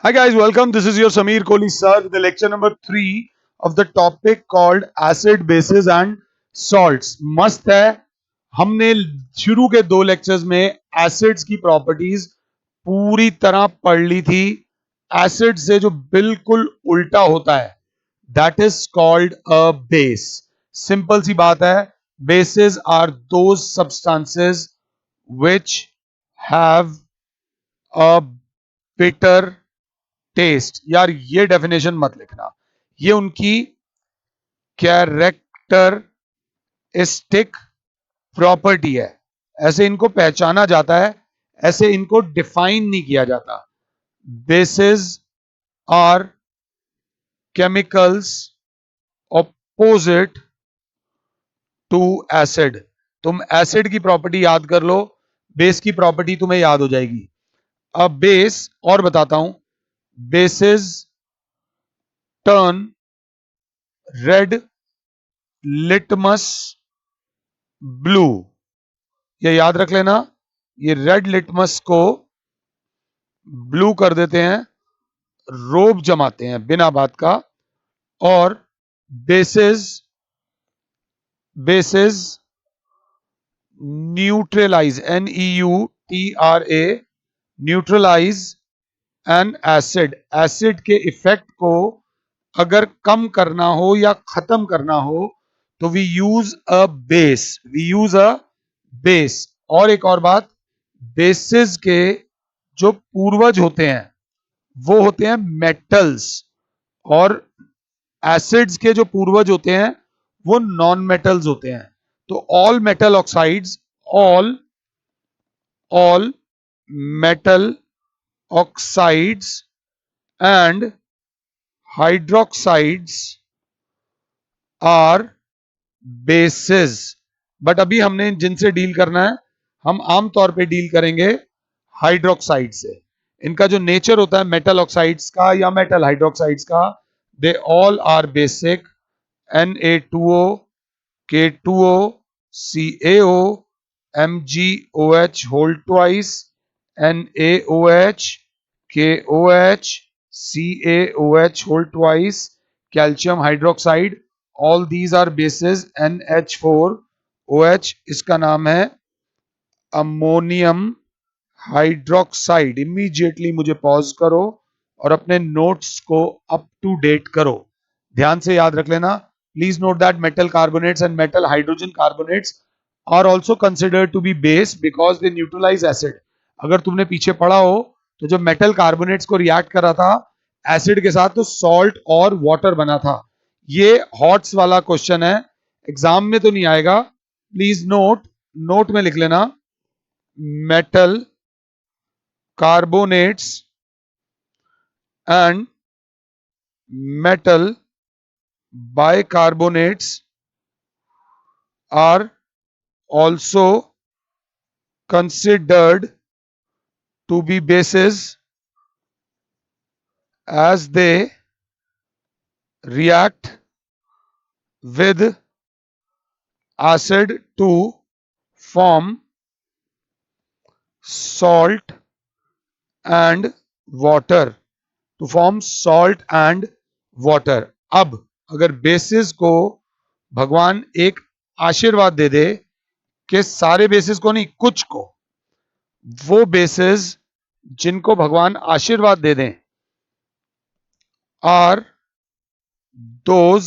Hi guys, welcome. This is your Sameer Kohli sir with the lecture number 3 of the topic called acid, bases and salts. मस्त है. हमने शुरू के दो lectures में acids की प्रॉपर्टीज पूरी तरह पढ़ ली थी. एसिड से जो बिल्कुल उल्टा होता है that is called a base. Simple सी बात है. Bases are those substances which have a bitter taste. यार ये डेफिनेशन मत लिखना, ये उनकी कैरेक्टरिस्टिक प्रॉपर्टी है. ऐसे इनको पहचाना जाता है, ऐसे इनको डिफाइन नहीं किया जाता. Bases are chemicals opposite to acid. तुम एसिड की प्रॉपर्टी याद कर लो, बेस की प्रॉपर्टी तुम्हें याद हो जाएगी. अब बेस और बताता हूं. Basis turn red litmus blue. ये याद रख लेना, ये रेड लिटमस को ब्लू कर देते हैं, रोब जमाते हैं बिना बात का. और bases bases neutralize, NEUTRA, neutralize an acid. Acid के इफेक्ट को अगर कम करना हो या खत्म करना हो तो वी यूज अ बेस. और एक और बात, बेसिस के जो पूर्वज होते हैं वो होते हैं मेटल्स, और एसिड्स के जो पूर्वज होते हैं वो नॉन मेटल्स होते हैं. तो all metal oxides, all all metal oxides and hydroxides are bases. But अभी हमने जिनसे डील करना है, हम आमतौर पे डील करेंगे हाइड्रोक्साइड से. इनका जो नेचर होता है मेटल ऑक्साइड्स का या मेटल हाइड्रोक्साइड्स का, they all are basic. Na2O, K2O, CaO, MgOH whole twice, NaOH, KOH, CaOH whole twice, calcium hydroxide. All these are bases. NH4OH, इसका नाम है अमोनियम हाइड्रोक्साइड. इमीडिएटली मुझे पॉज करो और अपने नोट्स को अप टू डेट करो. ध्यान से याद रख लेना. Please note that metal carbonates and metal hydrogen carbonates are also considered to be base because they neutralize acid. अगर तुमने पीछे पढ़ा हो तो जब मेटल कार्बोनेट्स को रिएक्ट करा था एसिड के साथ तो सॉल्ट और वाटर बना था. ये हॉट्स वाला क्वेश्चन है, एग्जाम में तो नहीं आएगा. प्लीज नोट में लिख लेना. Metal carbonates and metal bicarbonates are also considered to be bases as they react with acid to form salt and water. अब अगर बेसिस को भगवान एक आशीर्वाद दे दे कि सारे बेसिस को नहीं कुछ को, वो बेसिस जिनको भगवान आशीर्वाद दे दें are those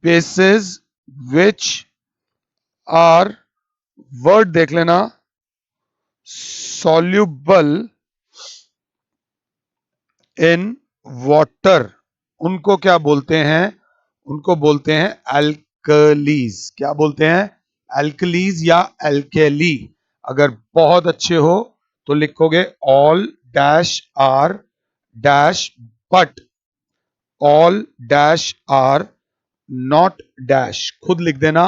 bases which are, word देख लेना, सॉल्यूबल इन वाटर. उनको क्या बोलते हैं? उनको बोलते हैं एल्कलीज. क्या बोलते हैं? एल्कलीज या एल्केली. अगर बहुत अच्छे हो तो लिखोगे all dash are dash, but all dash are not dash. खुद लिख देना.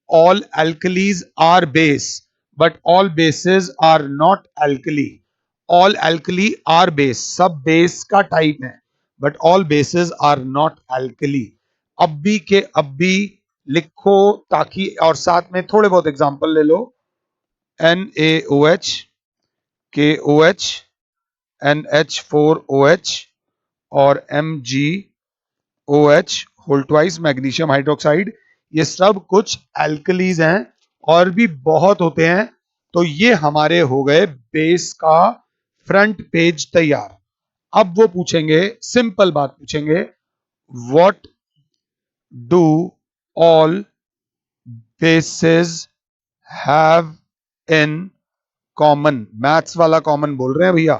All alkalis are base but all bases are not alkali. All alkali are base, सब बेस का टाइप है, but all bases are not alkali. अब भी के अब भी लिखो ताकि, और साथ में थोड़े बहुत एग्जांपल ले लो. NaOH, KOH, NH4OH और MgOH whole twice magnesium hydroxide, ये सब कुछ एल्कलीज हैं और भी बहुत होते हैं। तो ये हमारे हो गए बेस का फ्रंट पेज तैयार। अब वो पूछेंगे, सिंपल बात पूछेंगे, what do all basis have in common. Maths वाला कॉमन बोल रहे हैं भैया,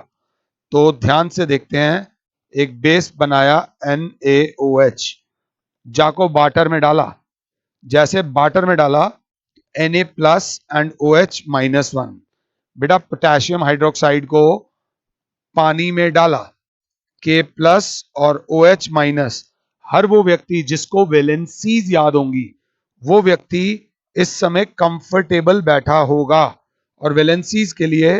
तो ध्यान से देखते हैं। एक बेस बनाया NaOH, जाको बाटर में डाला, जैसे बाटर में डाला Na प्लस एंड OH -1, बेटा पोटेशियम हाइड्रोक्साइड को पानी में डाला, K प्लस और OH माइनस। हर वो व्यक्ति जिसको वैलेंसीज याद होंगी, वो व्यक्ति इस समय कंफर्टेबल बैठा होगा। और वैलेंसीज के लिए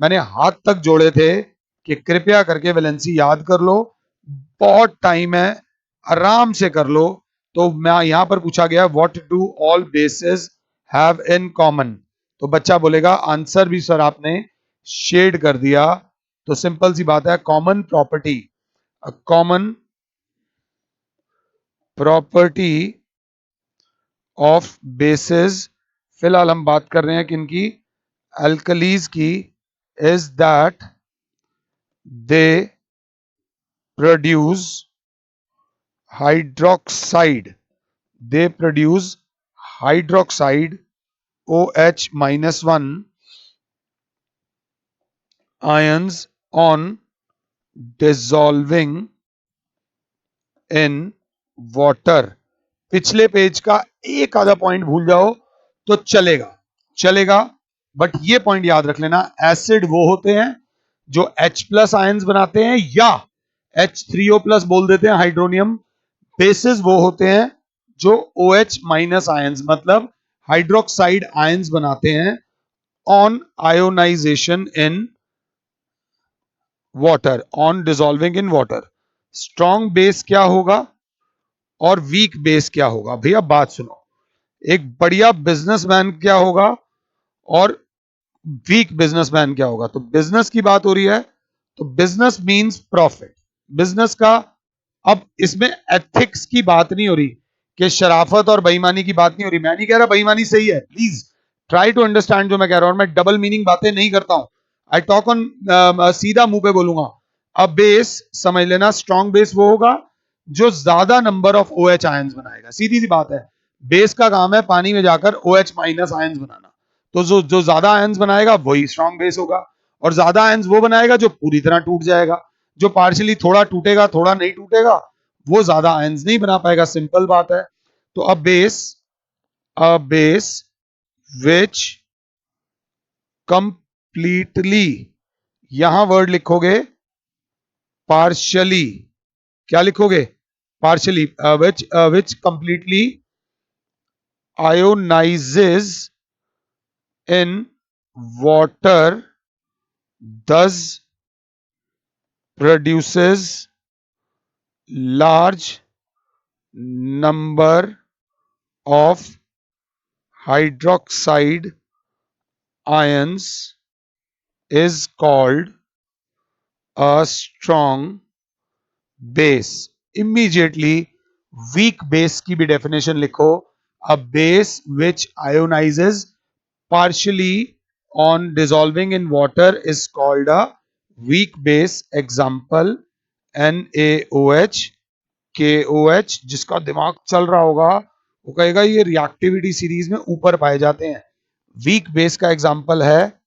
मैंने हाथ तक जोड़े थे कि कृपया करके वैलेंसी याद कर लो, बहुत टाइम है, आराम से कर लो। तो मैं यहां पर पूछा गया what do all basis have in common, तो बच्चा बोलेगा आंसर भी सर आपने शेड कर दिया। तो सिंपल सी बात है, common property, a common property of basis, फिलहाल हम बात कर रहे हैं किनकी, अल्कलीज की, is that they produce hydroxide, they produce hydroxide OH-1 ions on dissolving in water। पिछले पेज का एक आधा पॉइंट भूल जाओ तो चलेगा, चलेगा, बट ये पॉइंट याद रख लेना, एसिड वो होते हैं जो H प्लस आयंस बनाते हैं या H3O प्लस बोल देते हैं हाइड्रोनियम। बेसिस वो होते हैं जो OH माइनस आयंस मतलब हाइड्रोक्साइड आयंस बनाते हैं on ionization in water, on dissolving in water. Strong base क्या होगा और वीक बेस क्या होगा? भैया बात सुनो, एक बढ़िया बिजनेसमैन क्या होगा और वीक बिजनेसमैन क्या होगा? तो बिजनेस की बात हो रही है तो बिजनेस मींस प्रॉफिट, बिजनेस का। अब इसमें एथिक्स की बात नहीं हो रही कि शराफत और बेईमानी की बात नहीं हो रही। मैं नहीं कह रहा बेईमानी सही है, प्लीज ट्राई टू अंडरस्टैंड जो मैं कह रहा हूं। मैं डबल मीनिंग बातें नहीं करता हूं, आई टॉक ऑन, सीधा मुंह पे बोलूंगा। अब बेस समझ लेना, स्ट्रॉन्ग बेस वो होगा जो ज्यादा नंबर ऑफ OH आयंस बनाएगा। सीधी सी बात है, बेस का काम है पानी में जाकर OH माइनस आयंस बनाना। तो जो जो ज्यादा आयंस बनाएगा वही स्ट्रॉन्ग बेस होगा, और ज्यादा आयंस वो बनाएगा जो पूरी तरह टूट जाएगा। जो पार्शियली थोड़ा टूटेगा थोड़ा नहीं टूटेगा वो ज्यादा आयंस नहीं बना पाएगा, सिंपल बात है। तो अ बेस विच कंप्लीटली, यहां वर्ड लिखोगे पार्शियली, क्या लिखोगे? Partially, which completely ionises in water thus produces large number of hydroxide ions is called a strong base। Immediately weak base की भी definition लिखो, a base which ionizes partially on dissolving in water is called a weak base। Example NaOH, KOH। जिसका दिमाग चल रहा होगा वो कहेगा ये रिएक्टिविटी सीरीज में ऊपर पाए जाते हैं। वीक बेस का एग्जांपल है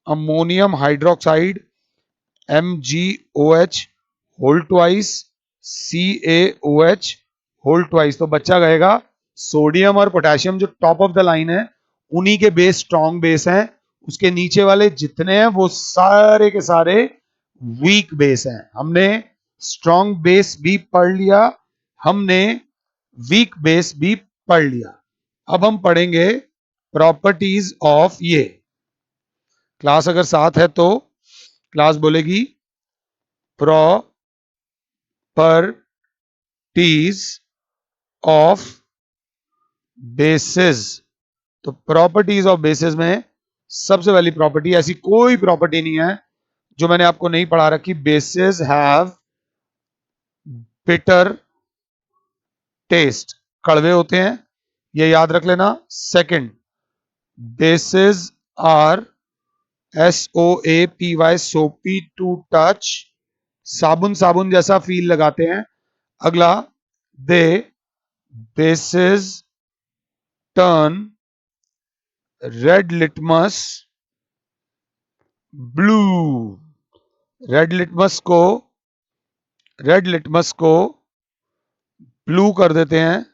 ammonium hydroxide MgOH whole twice, CaOH whole twice. तो बच्चा कहेगा सोडियम और पोटेशियम जो टॉप ऑफ द लाइन है उन्हीं के बेस स्ट्रॉन्ग बेस हैं, उसके नीचे वाले जितने हैं वो सारे के सारे वीक बेस हैं। हमने स्ट्रॉन्ग बेस भी पढ़ लिया, हमने वीक बेस भी पढ़ लिया। अब हम पढ़ेंगे प्रॉपर्टीज ऑफ ये। क्लास अगर साथ है तो क्लास बोलेगी प्रॉपर्टीज ऑफ बेसिस। तो प्रॉपर्टीज ऑफ बेसिस में सबसे पहली प्रॉपर्टी, ऐसी कोई प्रॉपर्टी नहीं है जो मैंने आपको नहीं पढ़ा रखी, बेसिस हैव बिटर टेस्ट, कड़वे होते हैं, ये याद रख लेना। Second, bases are SOAPY soapy to touch, साबुन साबुन जैसा फील लगाते हैं। अगला, they bases turn red litmus blue, red litmus को ब्लू कर देते हैं,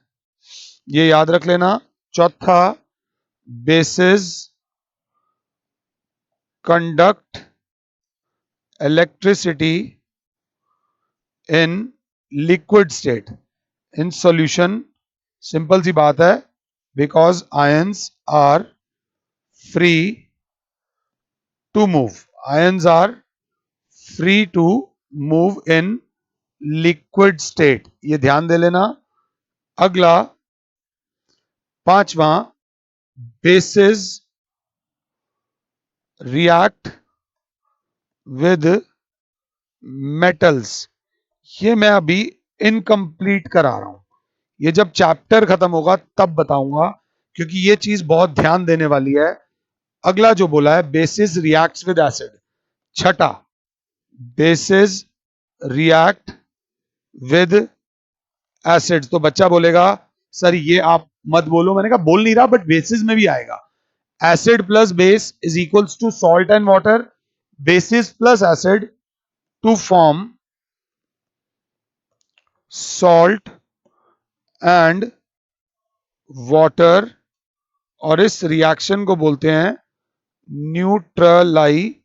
ये याद रख लेना। चौथा, bases conduct electricity in liquid state, in solution, simple सी बात है, because ions are free to move, ions are free to move in liquid state, ये ध्यान दे लेना। अगला, पांचवा, बेसिस रिएक्ट विद मेटल्स, ये मैं अभी इनकम्प्लीट करा रहा हूं, ये जब चैप्टर खत्म होगा तब बताऊंगा, क्योंकि ये चीज बहुत ध्यान देने वाली है। अगला जो बोला है, बेसिस रिएक्ट्स विद एसिड, छठा, बेसिस रिएक्ट विद एसिड, तो बच्चा बोलेगा सर ये आप मत बोलो, मैंने कहा बोल नहीं रहा, बट बेसिस में भी आएगा। Acid plus base is equals to salt and water, bases plus acid to form salt and water, और इस रिएक्शन को बोलते हैं न्यूट्रलाइजेशन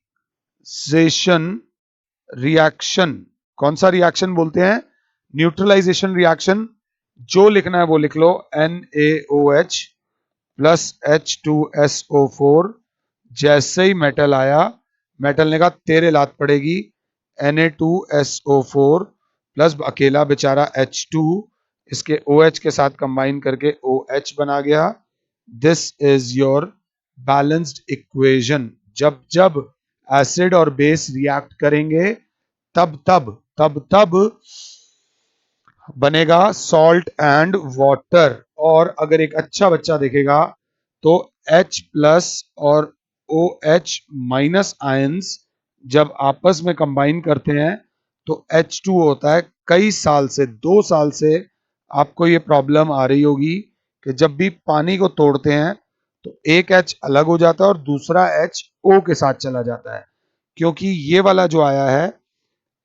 रिएक्शन। कौन सा रिएक्शन बोलते हैं? Neutralization reaction. जो लिखना है वो लिख लो, NaOH प्लस H2SO4, जैसे ही मेटल आया, मेटल ने कहा तेरे लात पड़ेगी, Na2SO4 प्लस अकेला बेचारा H2, इसके OH के साथ कंबाइन करके OH बना गया। This is your balanced equation. जब जब एसिड और बेस रिएक्ट करेंगे तब तब तब तब बनेगा सॉल्ट एंड वाटर। और अगर एक अच्छा बच्चा देखेगा तो H प्लस और OH माइनस आयंस जब आपस में कंबाइन करते हैं तो H2 होता है। कई साल से, 2 साल से आपको ये प्रॉब्लम आ रही होगी कि जब भी पानी को तोड़ते हैं तो एक H अलग हो जाता है और दूसरा H O के साथ चला जाता है, क्योंकि ये वाला जो आया है,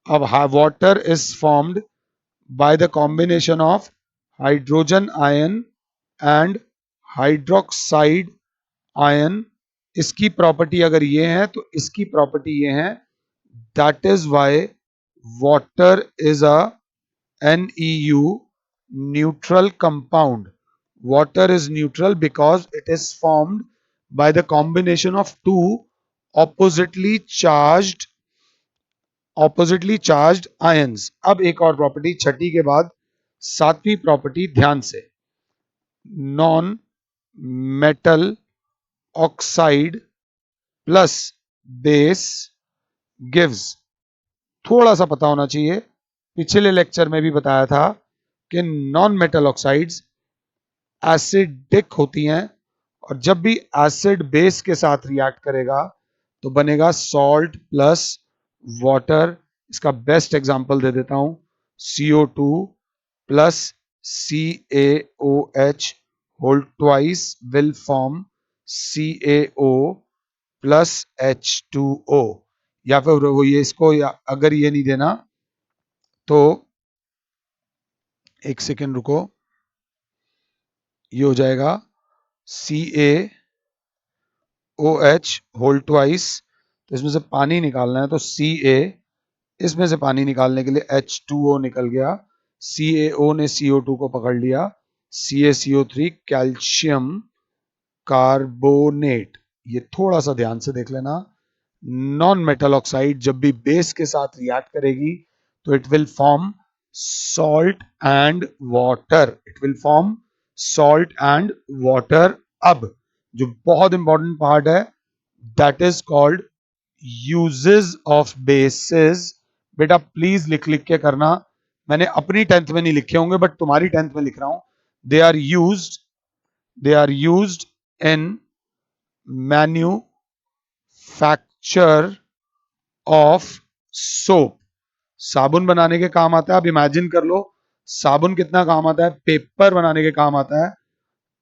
अब water is formed by the combination of hydrogen ion and hydroxide ion। इसकी प्रॉपर्टी अगर ये है तो इसकी प्रॉपर्टी ये है, that is why water is a NEU, neutral compound। Water is neutral because it is formed by the combination of two oppositely charged ions. अब एक और प्रॉपर्टी, छठी के बाद सातवीं प्रॉपर्टी, ध्यान से, non metal oxide plus base gives. थोड़ा सा पता होना चाहिए, पिछले लेक्चर में भी बताया था कि नॉन मेटल ऑक्साइड्स एसिडिक होती हैं, और जब भी एसिड बेस के साथ रिएक्ट करेगा तो बनेगा सॉल्ट प्लस वाटर। इसका बेस्ट एग्जांपल दे देता हूं, CO2 plus CaOH whole twice will form CaO plus H2O। या फिर वो ये इसको, या अगर ये नहीं देना तो एक सेकेंड रुको, ये हो जाएगा CaOH होल ट्वाइस, तो इसमें से पानी निकालना है तो Ca, इसमें से पानी निकालने के लिए H2O निकल गया, CaO ने CO2 को पकड़ लिया, CaCO3 कैल्शियम कार्बोनेट। ये थोड़ा सा ध्यान से देख लेना, नॉन मेटल ऑक्साइड जब भी बेस के साथ रिएक्ट करेगी तो it will form salt and water, it will form salt and water. अब जो बहुत इंपॉर्टेंट पार्ट है, that is called uses of basis, बेटा प्लीज लिख लिख के करना, मैंने अपनी 10th में नहीं लिखे होंगे बट तुम्हारी 10th में लिख रहा हूं। They are used in manufacture of soap. साबुन बनाने के काम आता है। अब इमेजिन कर लो साबुन कितना काम आता है, पेपर बनाने के काम आता है।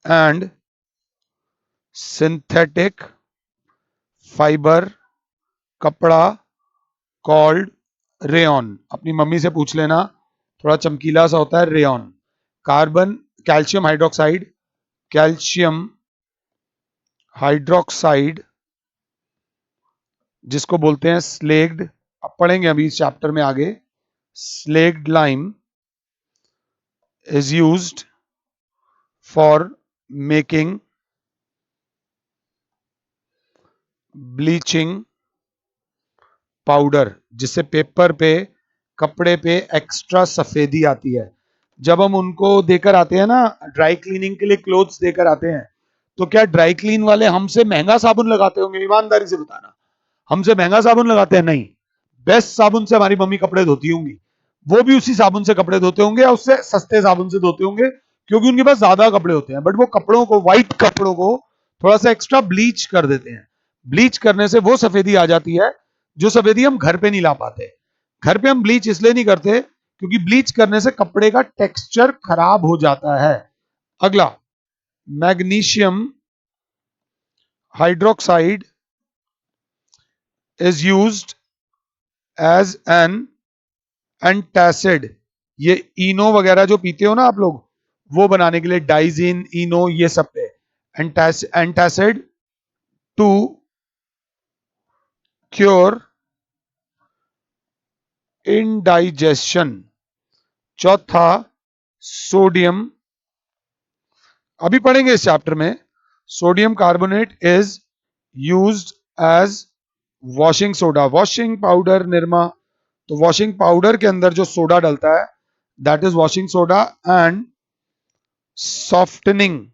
एंड सिंथेटिक फाइबर, कपड़ा कॉल्ड रेयन। अपनी मम्मी से पूछ लेना, थोड़ा चमकीला सा होता है rayon. Carbon, calcium hydroxide, calcium hydroxide जिसको बोलते हैं स्लेग्ड, अब पढ़ेंगे अभी इस चैप्टर में आगे। Slaked lime is used for making bleaching powder, जिससे पेपर पे, कपड़े पे एक्स्ट्रा सफेदी आती है। जब हम उनको देकर आते हैं ना, ड्राई क्लीनिंग के लिए क्लोथ्स देकर आते हैं, तो क्या ड्राई क्लीन वाले हमसे महंगा साबुन लगाते होंगे? ईमानदारी से बताना, हमसे महंगा साबुन लगाते हैं? नहीं। बेस्ट साबुन से हमारी मम्मी कपड़े धोती होंगी, वो भी उसी साबुन से कपड़े धोते होंगे या उससे सस्ते साबुन से धोते होंगे, क्योंकि उनके पास ज्यादा कपड़े होते हैं। बट वो कपड़ों को, व्हाइट कपड़ों को थोड़ा सा एक्स्ट्रा ब्लीच कर देते हैं। ब्लीच करने से वो सफेदी आ जाती है जो सफेदी हम घर पे नहीं ला पाते। घर पे हम ब्लीच इसलिए नहीं करते क्योंकि ब्लीच करने से कपड़े का टेक्सचर खराब हो जाता है। अगला, magnesium hydroxide is used as an antacid. ये इनो वगैरह जो पीते हो ना आप लोग, वो बनाने के लिए, डाइजिन, इनो, ये सब पे एंटासिड टू क्योर इंडाइजेशन। चौथा, सोडियम, अभी पढ़ेंगे इस चैप्टर में। Sodium carbonate is used as washing soda, washing powder, Nirma. तो वॉशिंग पाउडर के अंदर जो सोडा डलता है that is washing soda. And softening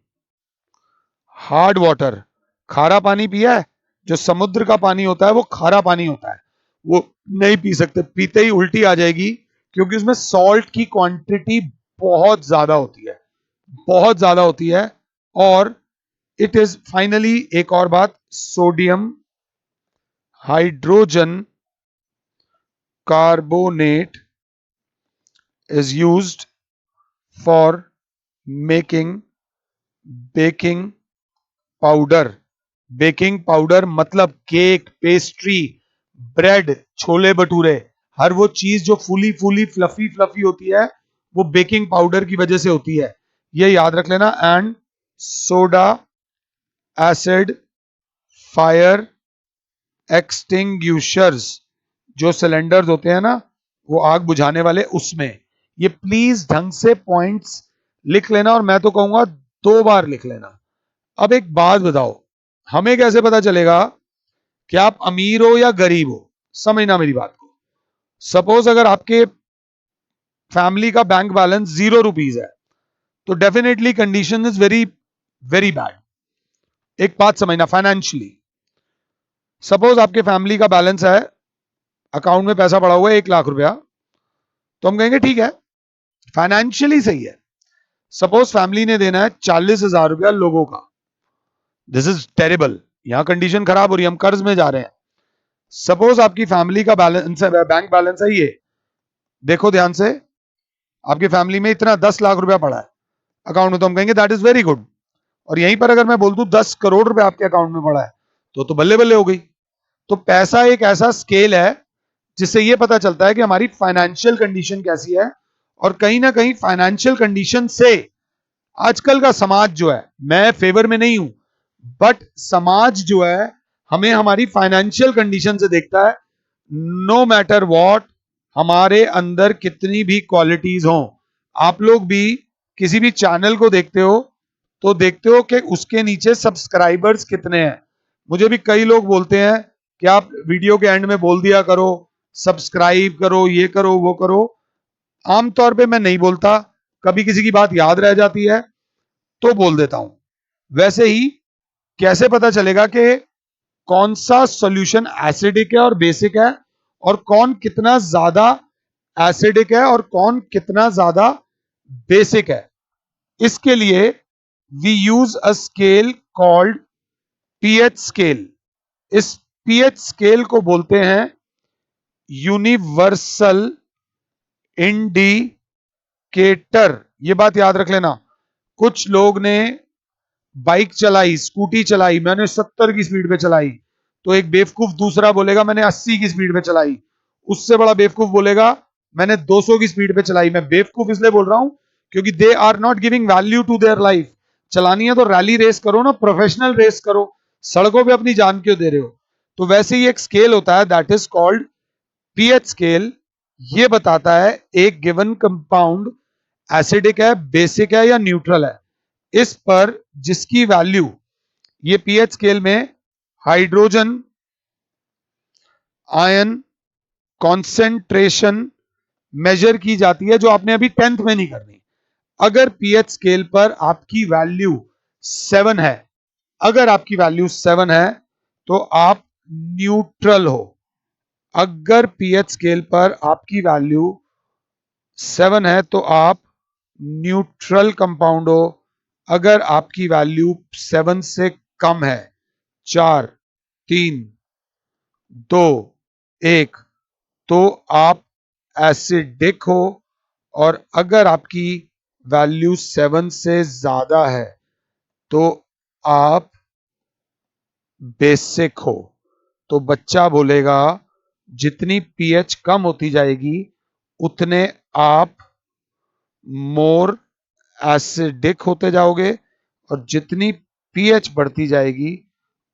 hard water, खारा पानी पिया है? जो समुद्र का पानी होता है वो खारा पानी होता है, वो नहीं पी सकते, पीते ही उल्टी आ जाएगी, क्योंकि उसमें सॉल्ट की क्वांटिटी बहुत ज्यादा होती है, बहुत ज्यादा होती है। और इट इज फाइनली, एक और बात, sodium hydrogen carbonate is used for making baking powder। Baking powder मतलब cake, pastry, bread, chole bhature, हर वो चीज जो फूली फूली फ्लफी फ्लफी होती है वो बेकिंग पाउडर की वजह से होती है, ये याद रख लेना। एंड सोडा एसिड फायर एक्सटिंग्यूशर्स, जो सिलेंडर्स होते हैं ना वो आग बुझाने वाले, उसमें। ये प्लीज ढंग से पॉइंट्स लिख लेना, और मैं तो कहूंगा 2 बार लिख लेना। अब एक बात बताओ, हमें कैसे पता चलेगा कि आप अमीर हो या गरीब हो? समझना मेरी बात को। सपोज अगर आपके फैमिली का बैंक बैलेंस 0 रुपीज है, तो definitely condition is very very bad. एक बात समझना, फाइनेंशियली सपोज आपके फैमिली का बैलेंस है, अकाउंट में पैसा पड़ा हुआ है 1 लाख रुपया, तो हम कहेंगे ठीक है, फाइनेंशियली सही है। सपोज फैमिली ने देना है 40,000 रुपया लोगों का, दिस इज टेरेबल, यहां कंडीशन खराब हो रही है, हम कर्ज में जा रहे हैं। सपोज आपकी फैमिली का बैलेंस है, बैंक बैलेंस है ये, देखो ध्यान से, आपकी फैमिली में इतना 10 लाख रुपया पड़ा है अकाउंट में, तो हम कहेंगे दैट इज वेरी गुड। और यहीं पर अगर मैं बोल दूं 10 करोड़ रुपया आपके अकाउंट में पड़ा है, तो बल्ले बल्ले हो गई। तो पैसा एक ऐसा स्केल है जिससे यह पता चलता है कि हमारी फाइनेंशियल कंडीशन कैसी है। और कहीं ना कहीं फाइनेंशियल कंडीशन से आजकल का समाज जो है, मैं फेवर में नहीं हूं, बट समाज जो है हमें हमारी फाइनेंशियल कंडीशन से देखता है। नो मैटर व्हाट, हमारे अंदर कितनी भी क्वालिटीज हो, आप लोग भी किसी भी चैनल को देखते हो तो देखते हो कि उसके नीचे सब्सक्राइबर्स कितने हैं। मुझे भी कई लोग बोलते हैं कि आप वीडियो के एंड में बोल दिया करो सब्सक्राइब करो, ये करो, वो करो। आमतौर पे मैं नहीं बोलता, कभी किसी की बात याद रह जाती है तो बोल देता हूं। वैसे ही कैसे पता चलेगा कि कौन सा सॉल्यूशन एसिडिक है और बेसिक है, और कौन कितना ज्यादा एसिडिक है और कौन कितना ज्यादा बेसिक है। इसके लिए we use a scale called pH scale. इस पीएच स्केल को बोलते हैं यूनिवर्सल इंडिकेटर। ये बात याद रख लेना। कुछ लोग ने बाइक चलाई, स्कूटी चलाई, मैंने 70 की स्पीड पे चलाई, तो एक बेवकूफ दूसरा बोलेगा मैंने 80 की स्पीड पे चलाई, उससे बड़ा बेवकूफ बोलेगा मैंने 200 की स्पीड पे चलाई। मैं बेवकूफ इसलिए बोल रहा हूं क्योंकि they are not giving value to their life. चलानी है तो रैली रेस करो ना, प्रोफेशनल रेस करो, सड़कों पे अपनी जान क्यों दे रहे हो। तो वैसे ही एक स्केल होता है that is called pH scale. ये बताता है एक गिवन कंपाउंड एसिडिक है, बेसिक है या न्यूट्रल है। इस पर जिसकी वैल्यू ये पीएच स्केल में हाइड्रोजन आयन कॉन्सेंट्रेशन मेजर की जाती है, जो आपने अभी 10th में नहीं करनी। अगर पीएच स्केल पर आपकी वैल्यू 7 है, अगर आपकी वैल्यू 7 है तो आप न्यूट्रल हो। अगर पीएच स्केल पर आपकी वैल्यू 7 है तो आप न्यूट्रल कंपाउंड हो। अगर आपकी वैल्यू 7 से कम है, 4, 3, 2, 1, तो आप एसिडिक हो। और अगर आपकी वैल्यू 7 से ज्यादा है तो आप बेसिक हो। तो बच्चा बोलेगा जितनी पीएच कम होती जाएगी उतने आप मोर एसिडिक होते जाओगे, और जितनी पीएच बढ़ती जाएगी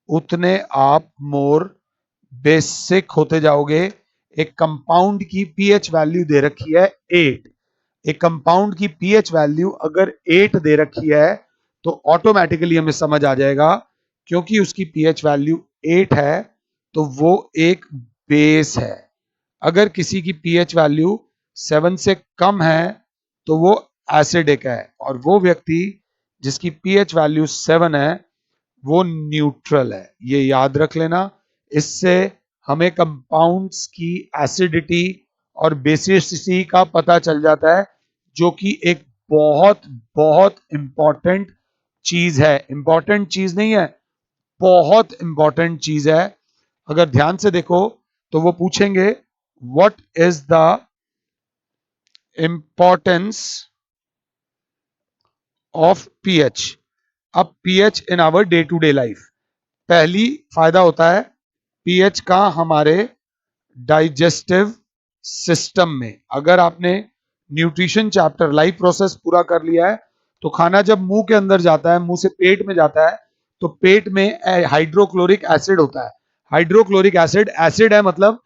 उतने आप मोर बेसिक होते जाओगे। एक कंपाउंड की पीएच वैल्यू दे रखी है 8। एक कंपाउंड की पीएच वैल्यू अगर 8 दे रखी है तो ऑटोमेटिकली हमें समझ आ जाएगा, क्योंकि उसकी पीएच वैल्यू 8 है तो वो एक बेस है। अगर किसी की पीएच वैल्यू 7 से कम है तो वो एसिडिक है, और वो व्यक्ति जिसकी पीएच वैल्यू 7 है वो न्यूट्रल है। ये याद रख लेना। इससे हमें कंपाउंड्स की एसिडिटी और बेसिसिटी का पता चल जाता है, जो कि एक बहुत बहुत इंपॉर्टेंट चीज है। इंपॉर्टेंट चीज नहीं है, बहुत इंपॉर्टेंट चीज है। अगर ध्यान से देखो तो वो पूछेंगे what is the importance of pH. अब pH in our day to day life, पहली फायदा होता है पीएच का हमारे डाइजेस्टिव सिस्टम में। अगर आपने न्यूट्रिशन चैप्टर लाइफ प्रोसेस पूरा कर लिया है तो खाना जब मुंह के अंदर जाता है, मुंह से पेट में जाता है, तो पेट में हाइड्रोक्लोरिक एसिड होता है। हाइड्रोक्लोरिक एसिड एसिड है, मतलब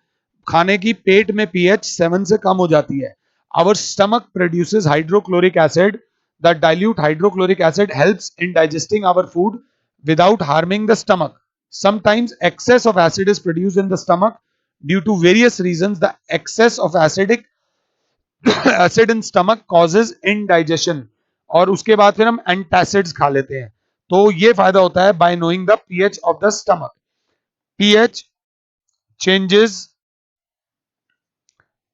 खाने की पेट में पीएच 7 से कम हो जाती है। Our stomach produces hydrochloric acid. The dilute hydrochloric acid helps in digesting our food without harming the stomach. Sometimes excess of acid is produced in the stomach due to various reasons. The excess of acidic acid in stomach causes indigestion, और उसके बाद फिर हम antacids खा लेते हैं। तो ये फायदा होता है by knowing the pH of the stomach. PH changes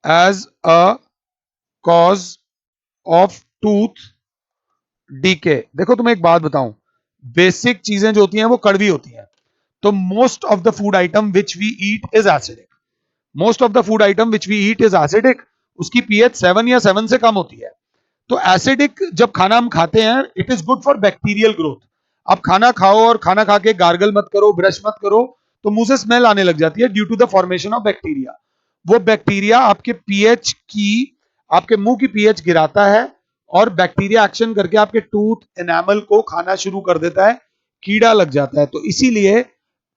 as a cause of tooth decay. देखो तुम्हें एक बात बताऊं, बेसिक चीजें जो होती हैं वो कड़वी होती हैं। तो most of the food item which we eat is acidic. Most of the food item which we eat is acidic. उसकी पीएच 7 या 7 से कम होती है। तो एसिडिक जब खाना हम खाते हैं, it is good for bacterial growth. आप खाना खाओ और खाना खा के गार्गल मत करो, ब्रश मत करो, तो मुंह से स्मेल आने लग जाती है due to the formation of bacteria. वो बैक्टीरिया आपके पीएच की, आपके मुंह की पीएच गिराता है, और बैक्टीरिया एक्शन करके आपके टूथ एनामल को खाना शुरू कर देता है, कीड़ा लग जाता है। तो इसीलिए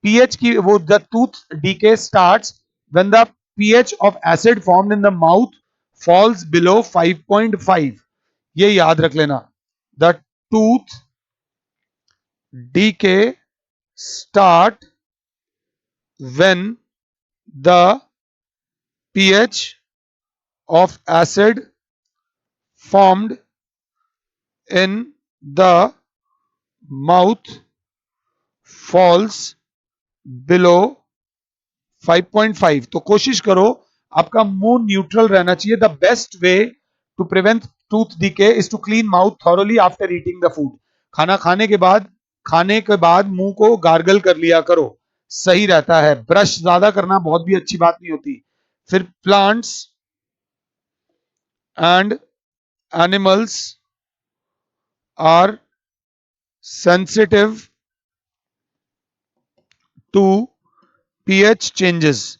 पीएच की वो the tooth decay starts when the pH of acid formed in the mouth falls below 5.5। ये याद रख लेना। The tooth decay start when the pH of acid formed in the mouth falls below 5.5। तो कोशिश करो आपका मुंह न्यूट्रल रहना चाहिए। The best way to prevent tooth decay is to clean mouth thoroughly after eating the food. खाना खाने के बाद मुंह को गार्गल कर लिया करो, सही रहता है। ब्रश ज्यादा करना बहुत भी अच्छी बात नहीं होती। फिर plants and animals are sensitive to pH changes.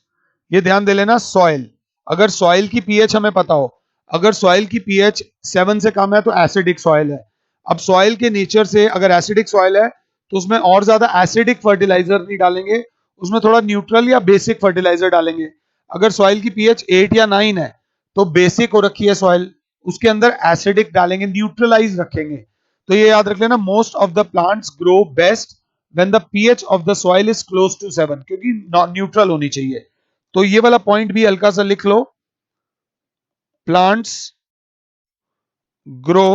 ये ध्यान दे लेना। सॉइल, अगर सॉइल की पीएच हमें पता हो, अगर सॉइल की पीएच 7 से कम है तो एसिडिक सॉइल है। अब सॉइल के नेचर से अगर एसिडिक सॉइल है तो उसमें और ज्यादा एसिडिक फर्टिलाइजर नहीं डालेंगे, उसमें थोड़ा न्यूट्रल या बेसिक फर्टिलाइजर डालेंगे। अगर सॉइल की पीएच 8 या 9 है तो बेसिक हो रखी है सॉइल, उसके अंदर एसिडिक डालेंगे, न्यूट्रलाइज रखेंगे। तो ये याद रख लेना, most of the plants grow best when the pH of the soil is close to 7, क्योंकि न्यूट्रल होनी चाहिए। तो ये वाला पॉइंट भी हल्का सा लिख लो। Plants grow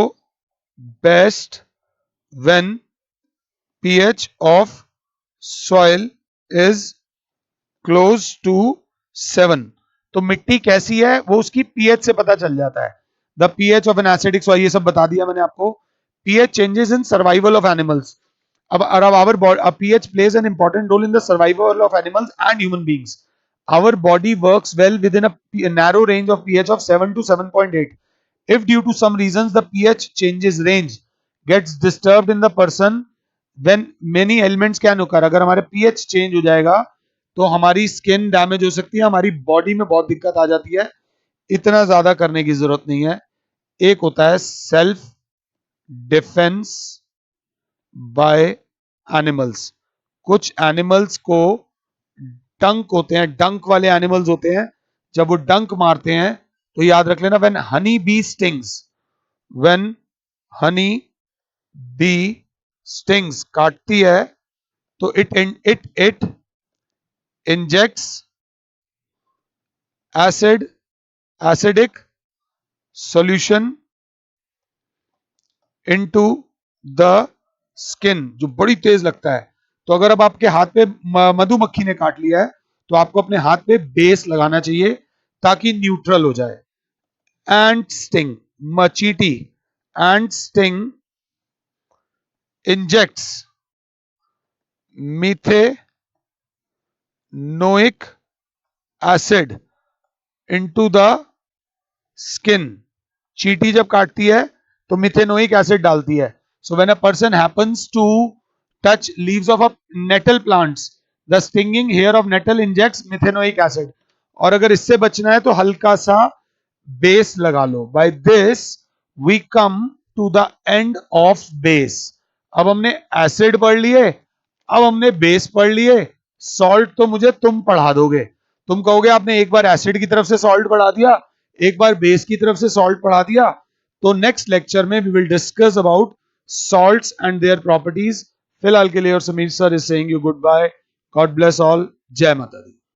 best when pH of soil is close to 7। तो मिट्टी कैसी है वो उसकी पीएच से पता चल जाता है। The pH of an acidic soil, ये सब बता दिया मैंने आपको। PH changes in survival of animals. अब our body, pH plays an important role in the survival of animals and human beings. Our body works well within a narrow range of pH of 7 to 7.8. If due to some reasons the pH changes range gets disturbed in the person, then many elements can occur। अगर हमारे pH change हो जाएगा तो हमारी skin damage हो सकती है, हमारी बॉडी में बहुत दिक्कत आ जाती है। इतना ज्यादा करने की जरूरत नहीं है। एक होता है सेल्फ डिफेंस बाय एनिमल्स। कुछ एनिमल्स को डंक होते हैं, डंक वाले एनिमल्स होते हैं, जब वो डंक मारते हैं तो याद रख लेना, when honey bee stings, when honey bee stings, काटती है तो it injects acidic solution into the skin, जो बड़ी तेज लगता है। तो अगर अब आपके हाथ पे मधुमक्खी ने काट लिया है तो आपको अपने हाथ पे बेस लगाना चाहिए ताकि न्यूट्रल हो जाए। एंट स्टिंग, मचीटी, ant sting injects methanoic acid into the skin. चींटी जब काटती है तो मिथेनोइक एसिड डालती है। So when a person happens to touch leaves of a nettle plants, the stinging hair of nettle injects methanoic acid. और अगर इससे बचना है तो हल्का सा बेस लगा लो। By this we come to the end of base. अब हमने एसिड पढ़ लिए, अब हमने बेस पढ़ लिए। सॉल्ट तो मुझे तुम पढ़ा दोगे, तुम कहोगे आपने एक बार एसिड की तरफ से सॉल्ट पढ़ा दिया, एक बार बेस की तरफ से सॉल्ट पढ़ा दिया। तो नेक्स्ट लेक्चर में we will discuss about salts and their properties. फिलहाल के लिए और Sameer sir is saying you goodbye. God bless all. जय माता दी।